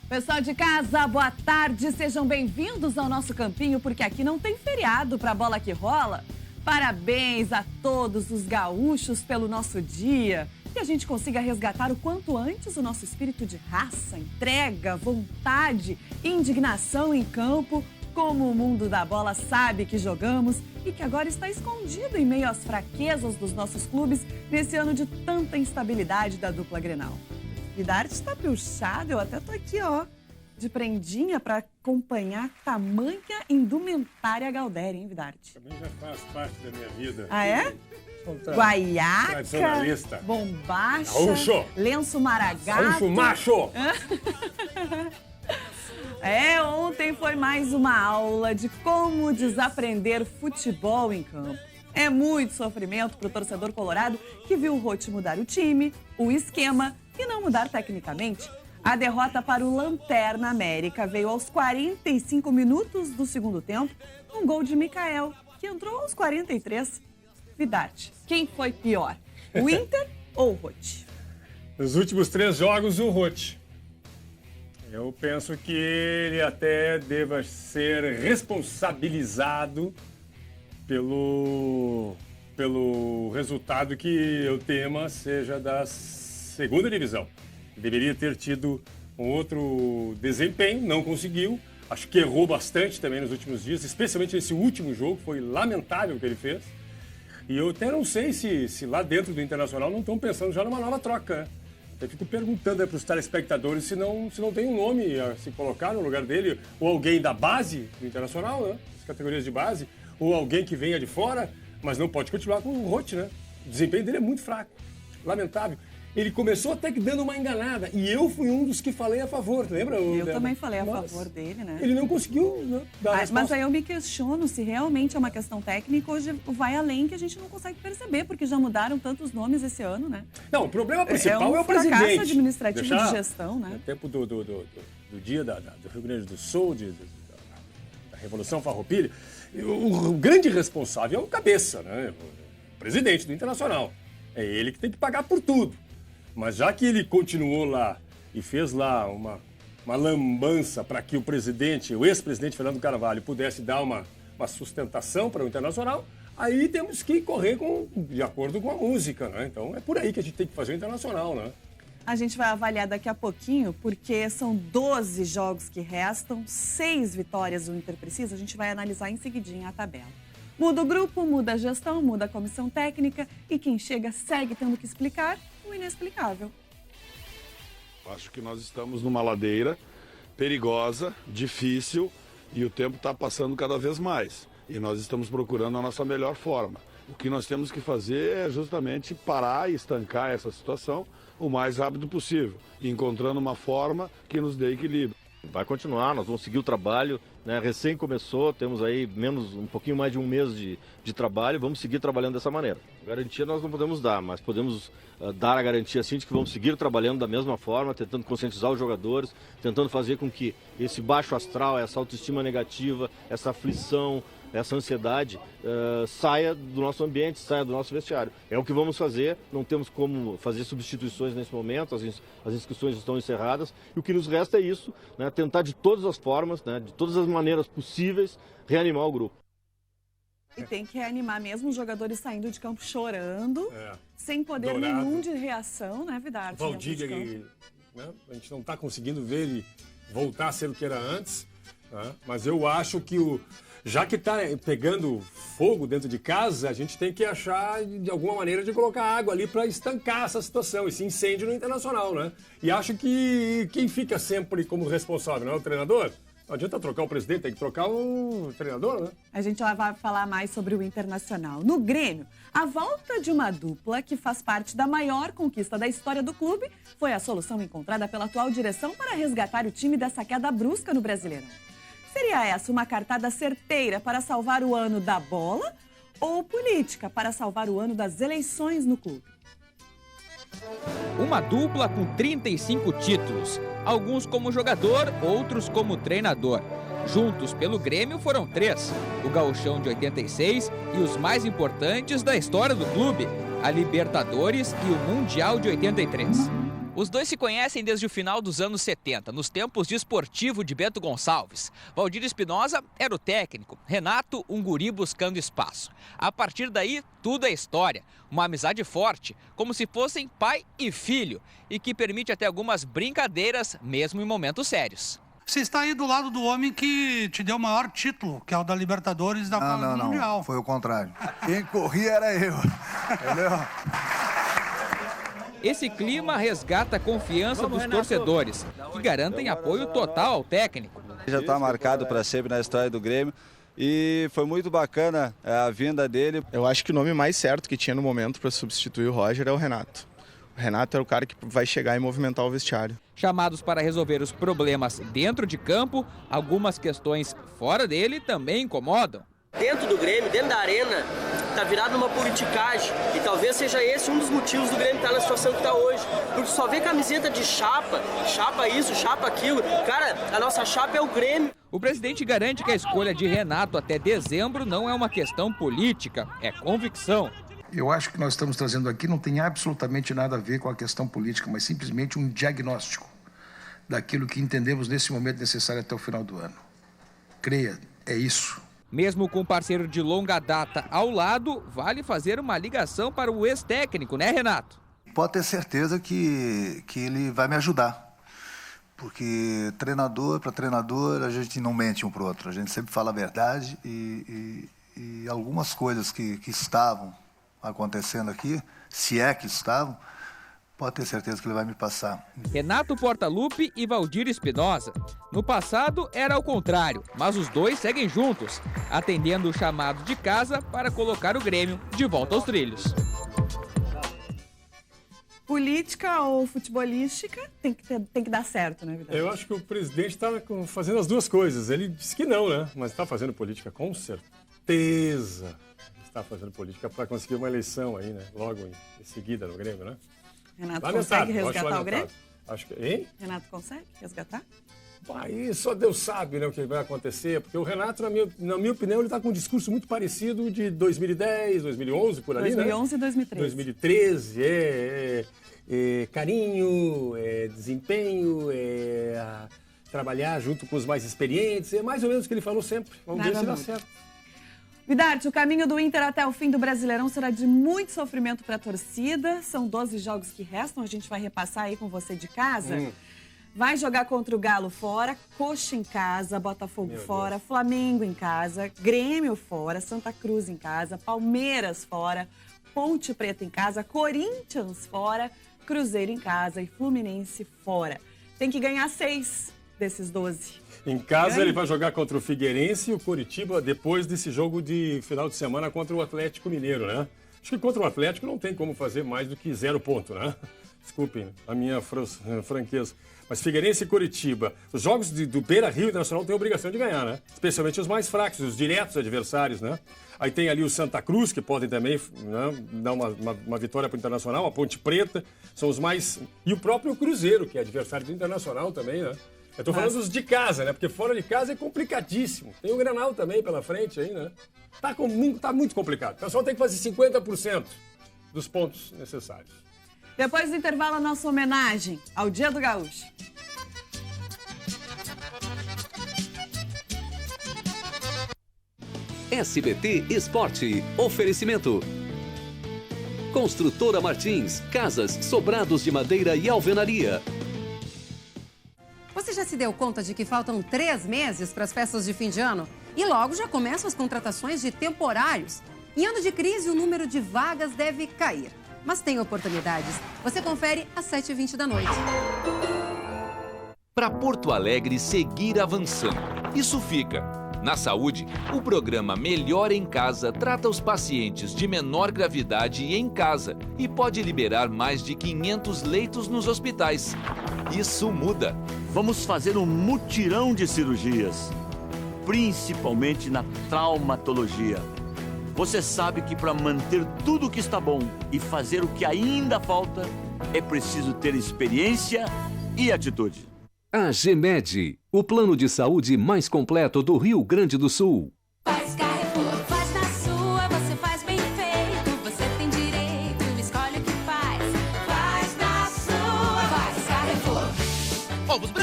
Pessoal de casa, boa tarde, sejam bem-vindos ao nosso campinho, porque aqui não tem feriado para a bola que rola. Parabéns a todos os gaúchos pelo nosso dia. Que a gente consiga resgatar o quanto antes o nosso espírito de raça, entrega, vontade, indignação em campo, como o mundo da bola sabe que jogamos e que agora está escondido em meio às fraquezas dos nossos clubes nesse ano de tanta instabilidade da dupla Grenal. Vidarte está puxado, eu até tô aqui, ó, de prendinha para acompanhar tamanha indumentária Galdéria, hein, Vidarte? Também já faz parte da minha vida. Ah, é? Guaiaca, bombacha, Gaúcho. lenço maragato. Gaúcho macho! Ontem foi mais uma aula de como desaprender futebol em campo. É muito sofrimento para o torcedor colorado que viu o Rotti mudar o time, o esquema e não mudar tecnicamente. A derrota para o Lanterna América veio aos 45 minutos do segundo tempo, um gol de Mikael, que entrou aos 43. Vidarte, quem foi pior, o Inter ou o Rotti? Nos últimos 3 jogos, o Rotti. Eu penso que ele até deva ser responsabilizado pelo resultado que o tema seja da segunda divisão. Deveria ter tido um outro desempenho, não conseguiu. Acho que errou bastante também nos últimos dias, especialmente nesse último jogo, foi lamentável o que ele fez. E eu até não sei se lá dentro do Internacional não estão pensando já numa nova troca, né? Eu fico perguntando para os telespectadores se não tem um nome a se colocar no lugar dele, ou alguém da base do Internacional, né? As categorias de base, ou alguém que venha de fora, mas não pode continuar com o Rotti, né? O desempenho dele é muito fraco, lamentável. Ele começou até que dando uma enganada, e eu fui um dos que falei a favor, lembra? Eu também falei a favor dele, né? Ele não conseguiu, né, dar a resposta. Mas aí eu me questiono se realmente é uma questão técnica ou vai além que a gente não consegue perceber, porque já mudaram tantos nomes esse ano, né? Não, o problema principal é o presidente. É um fracasso administrativo de gestão, né? No tempo do dia do Rio Grande do Sul, da Revolução Farroupilha, o grande responsável é o cabeça, né? O presidente do Internacional. É ele que tem que pagar por tudo. Mas já que ele continuou lá e fez lá uma lambança para que o ex-presidente Fernando Carvalho pudesse dar uma sustentação para o Internacional, aí temos que correr de acordo com a música, né? Então é por aí que a gente tem que fazer o Internacional, né? A gente vai avaliar daqui a pouquinho, porque são 12 jogos que restam, 6 vitórias o Inter precisa, a gente vai analisar em seguidinha a tabela. Muda o grupo, muda a gestão, muda a comissão técnica e quem chega segue tendo que explicar o inexplicável. Acho que nós estamos numa ladeira perigosa, difícil e o tempo está passando cada vez mais. E nós estamos procurando a nossa melhor forma. O que nós temos que fazer é justamente parar e estancar essa situação o mais rápido possível, encontrando uma forma que nos dê equilíbrio. Vai continuar, nós vamos seguir o trabalho, né? Recém começou, temos aí um pouquinho mais de um mês de trabalho, vamos seguir trabalhando dessa maneira. Garantia nós não podemos dar, mas podemos dar a garantia sim de que vamos seguir trabalhando da mesma forma, tentando conscientizar os jogadores, tentando fazer com que esse baixo astral, essa autoestima negativa, essa aflição, essa ansiedade saia do nosso ambiente, saia do nosso vestiário. É o que vamos fazer, não temos como fazer substituições nesse momento, as inscrições estão encerradas, e o que nos resta é isso, né, tentar de todas as formas, né, de todas as maneiras possíveis, reanimar o grupo. E tem que reanimar mesmo os jogadores saindo de campo chorando, sem poder nenhum de reação, né, Vidarte? Valdívia, né, a gente não está conseguindo ver ele voltar a ser o que era antes, né, mas eu acho que já que está pegando fogo dentro de casa, a gente tem que achar de alguma maneira de colocar água ali para estancar essa situação, esse incêndio no Internacional, né? E acho que quem fica sempre como responsável, não é o treinador? Não adianta trocar o presidente, tem que trocar o treinador, né? A gente já vai falar mais sobre o Internacional. No Grêmio, a volta de uma dupla que faz parte da maior conquista da história do clube foi a solução encontrada pela atual direção para resgatar o time dessa queda brusca no Brasileirão. Seria essa uma cartada certeira para salvar o ano da bola ou política para salvar o ano das eleições no clube? Uma dupla com 35 títulos, alguns como jogador, outros como treinador. Juntos pelo Grêmio foram 3, o Gauchão de 86 e os mais importantes da história do clube, a Libertadores e o Mundial de 83. Os dois se conhecem desde o final dos anos 70, nos tempos de Esportivo de Bento Gonçalves. Valdir Espinosa era o técnico, Renato um guri buscando espaço. A partir daí, tudo é história. Uma amizade forte, como se fossem pai e filho, e que permite até algumas brincadeiras, mesmo em momentos sérios. Você está aí do lado do homem que te deu o maior título, que é o da Libertadores da Copa Mundial. Não, foi o contrário. Quem corria era eu, entendeu? Esse clima resgata a confiança dos torcedores, que garantem apoio total ao técnico. Já está marcado para sempre na história do Grêmio e foi muito bacana a vinda dele. Eu acho que o nome mais certo que tinha no momento para substituir o Roger é o Renato. O Renato é o cara que vai chegar e movimentar o vestiário. Chamados para resolver os problemas dentro de campo, algumas questões fora dele também incomodam. Dentro do Grêmio, dentro da arena, tá virado uma politicagem. E talvez seja esse um dos motivos do Grêmio estar na situação que está hoje. Porque só vê camiseta de chapa isso, chapa aquilo. Cara, a nossa chapa é o Grêmio. O presidente garante que a escolha de Renato até dezembro não é uma questão política, é convicção. Eu acho que nós estamos trazendo aqui não tem absolutamente nada a ver com a questão política, mas simplesmente um diagnóstico daquilo que entendemos nesse momento necessário até o final do ano. Creia, é isso. Mesmo com um parceiro de longa data ao lado, vale fazer uma ligação para o ex-técnico, né, Renato? Pode ter certeza que ele vai me ajudar. Porque treinador para treinador, a gente não mente um para o outro. A gente sempre fala a verdade e algumas coisas que estavam acontecendo aqui, se é que estavam, pode ter certeza que ele vai me passar. Renato Portaluppi e Valdir Espinosa. No passado era ao contrário, mas os dois seguem juntos, atendendo o chamado de casa para colocar o Grêmio de volta aos trilhos. Política ou futebolística tem que dar certo, né, Vidal? Eu acho que o presidente está fazendo as duas coisas. Ele disse que não, né? Mas está fazendo política com certeza. Está fazendo política para conseguir uma eleição aí, né? Logo em seguida no Grêmio, né? Renato consegue resgatar o Grêmio? Acho que, hein? Renato consegue resgatar? Aí só Deus sabe, né, o que vai acontecer, porque o Renato, na minha opinião, ele está com um discurso muito parecido de 2010, 2011, por ali, 2011 né? e 2013. 2013, carinho, desempenho, trabalhar junto com os mais experientes, é mais ou menos o que ele falou sempre. Vamos ver se dá certo. Vidarte, o caminho do Inter até o fim do Brasileirão será de muito sofrimento para a torcida. São 12 jogos que restam, a gente vai repassar aí com você de casa. Vai jogar contra o Galo fora, Coxa em casa, Botafogo fora, Flamengo em casa, Grêmio fora, Santa Cruz em casa, Palmeiras fora, Ponte Preta em casa, Corinthians fora, Cruzeiro em casa e Fluminense fora. Tem que ganhar 6 desses 12. Em casa ele vai jogar contra o Figueirense e o Coritiba depois desse jogo de final de semana contra o Atlético Mineiro, né? Acho que contra o Atlético não tem como fazer mais do que 0 ponto, né? Desculpem a minha franqueza. Mas Figueirense e Coritiba, os jogos do Beira-Rio Internacional têm obrigação de ganhar, né? Especialmente os mais fracos, os diretos adversários, né? Aí tem ali o Santa Cruz, que podem também, né, dar uma vitória para o Internacional, a Ponte Preta, são os mais... E o próprio Cruzeiro, que é adversário do Internacional também, né? Eu estou falando dos de casa, né? Porque fora de casa é complicadíssimo. Tem o Grenal também pela frente aí, né? Tá muito complicado. O pessoal tem que fazer 50% dos pontos necessários. Depois do intervalo, a nossa homenagem ao Dia do Gaúcho. SBT Esporte. Oferecimento. Construtora Martins. Casas, sobrados de madeira e alvenaria. Você já se deu conta de que faltam 3 meses para as festas de fim de ano? E logo já começam as contratações de temporários. Em ano de crise, o número de vagas deve cair. Mas tem oportunidades. Você confere às 7h20 da noite. Para Porto Alegre seguir avançando. Isso fica. Na saúde, o programa Melhor em Casa trata os pacientes de menor gravidade em casa e pode liberar mais de 500 leitos nos hospitais. Isso muda. Vamos fazer um mutirão de cirurgias, principalmente na traumatologia. Você sabe que para manter tudo o que está bom e fazer o que ainda falta, é preciso ter experiência e atitude. A GEMED, o plano de saúde mais completo do Rio Grande do Sul. Faz Carrefour, faz na sua, você faz bem feito, você tem direito, escolhe o que faz. Faz na sua,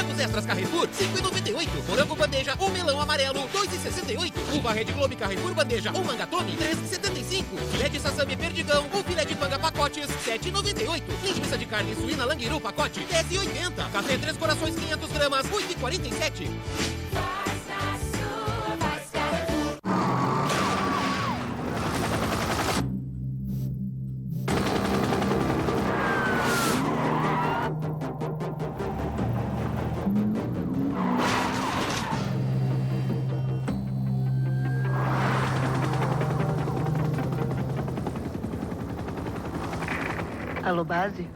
Frangos extras Carrefour, R$ 5,98. Morango bandeja ou melão amarelo, R$ 2,68. Uva Red Globe Carrefour bandeja ou mangatome, R$ 3,75. Filé de sassami perdigão ou filé de panga pacotes, R$ 7,98. Linguiça de carne suína languiru pacote, R$ 10,80. Café Três Corações 500 gramas, R$ 8,47. Alô, base?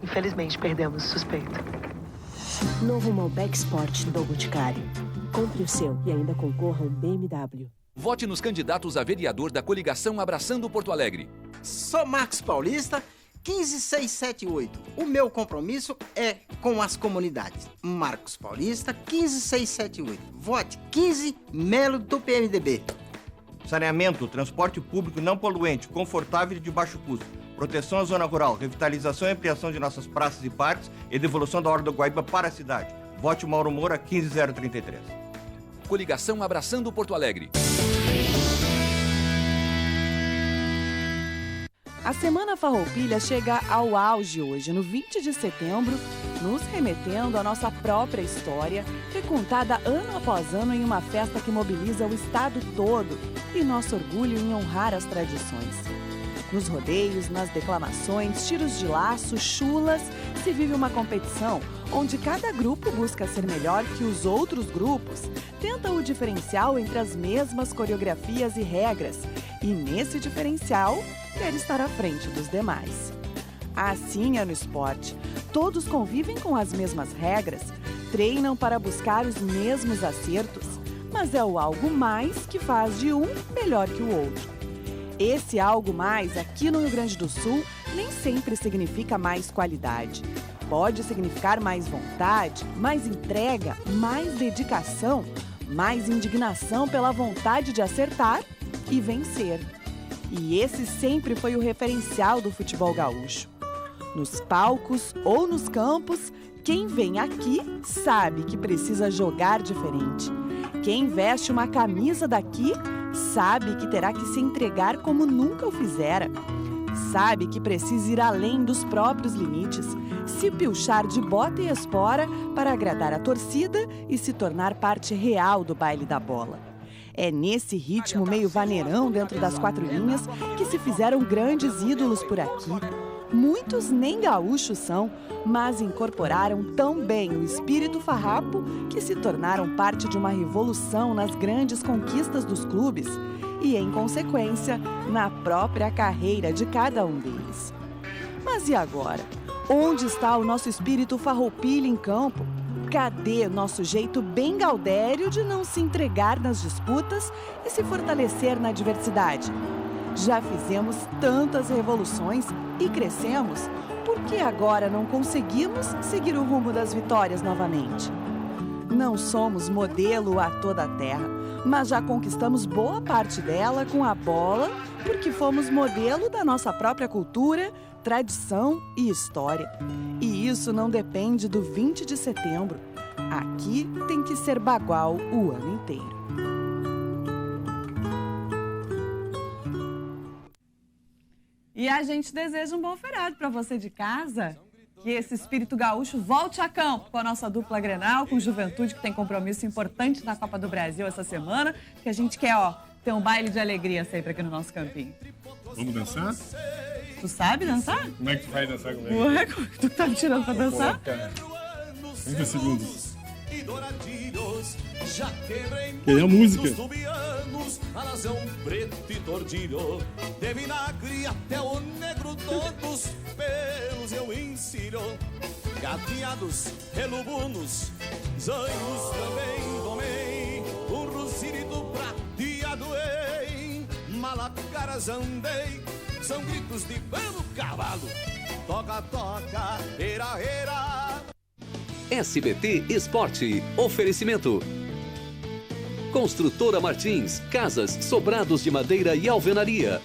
Infelizmente, perdemos o suspeito. Novo Malbec Sport do Boticário. Compre o seu e ainda concorra a um BMW. Vote nos candidatos a vereador da coligação Abraçando Porto Alegre. Sou Marcos Paulista, 15678. O meu compromisso é com as comunidades. Marcos Paulista, 15678. Vote 15 Melo do PMDB. Saneamento, transporte público não poluente, confortável e de baixo custo. Proteção à zona rural, revitalização e ampliação de nossas praças e parques e devolução da Orla do Guaíba para a cidade. Vote Mauro Moura, 15033. Coligação Abraçando Porto Alegre. A Semana Farroupilha chega ao auge hoje, no 20 de setembro, nos remetendo à nossa própria história, recontada ano após ano em uma festa que mobiliza o estado todo e nosso orgulho em honrar as tradições. Nos rodeios, nas declamações, tiros de laço, chulas, se vive uma competição onde cada grupo busca ser melhor que os outros grupos, tenta o diferencial entre as mesmas coreografias e regras, e nesse diferencial quer estar à frente dos demais. Assim é no esporte. Todos convivem com as mesmas regras, treinam para buscar os mesmos acertos, mas é o algo mais que faz de um melhor que o outro. Esse algo mais, aqui no Rio Grande do Sul, nem sempre significa mais qualidade. Pode significar mais vontade, mais entrega, mais dedicação, mais indignação pela vontade de acertar e vencer. E esse sempre foi o referencial do futebol gaúcho. Nos palcos ou nos campos, quem vem aqui sabe que precisa jogar diferente. Quem veste uma camisa daqui sabe que terá que se entregar como nunca o fizera. Sabe que precisa ir além dos próprios limites, se pilchar de bota e espora para agradar a torcida e se tornar parte real do baile da bola. É nesse ritmo meio vaneirão dentro das quatro linhas que se fizeram grandes ídolos por aqui. Muitos nem gaúchos são, mas incorporaram tão bem o espírito farrapo que se tornaram parte de uma revolução nas grandes conquistas dos clubes e, em consequência, na própria carreira de cada um deles. Mas e agora? Onde está o nosso espírito farroupilha em campo? Cadê nosso jeito bem gaudério de não se entregar nas disputas e se fortalecer na adversidade? Já fizemos tantas revoluções e crescemos, por que agora não conseguimos seguir o rumo das vitórias novamente? Não somos modelo a toda a terra, mas já conquistamos boa parte dela com a bola, porque fomos modelo da nossa própria cultura, tradição e história. E isso não depende do 20 de setembro. Aqui tem que ser bagual o ano inteiro. E a gente deseja um bom feriado para você de casa. Que esse espírito gaúcho volte a campo com a nossa dupla Grenal, com Juventude, que tem compromisso importante na Copa do Brasil essa semana. Que a gente quer, ter um baile de alegria sempre aqui no nosso campinho. Vamos dançar? Tu sabe dançar? Como é que tu vai dançar comigo? Ué, como tu tá me tirando pra dançar? 30 segundos. Que é a música. Alazão preto e tordilho, de vinagre até o negro, todos pelos eu ensino. Gatinhados, relubunos, zanhos também domei, um ruzirido prateado em malacaras andei, são gritos de pano cavalo, toca, toca, era, era. SBT Esporte. Oferecimento. Construtora Martins, casas, sobrados de madeira e alvenaria.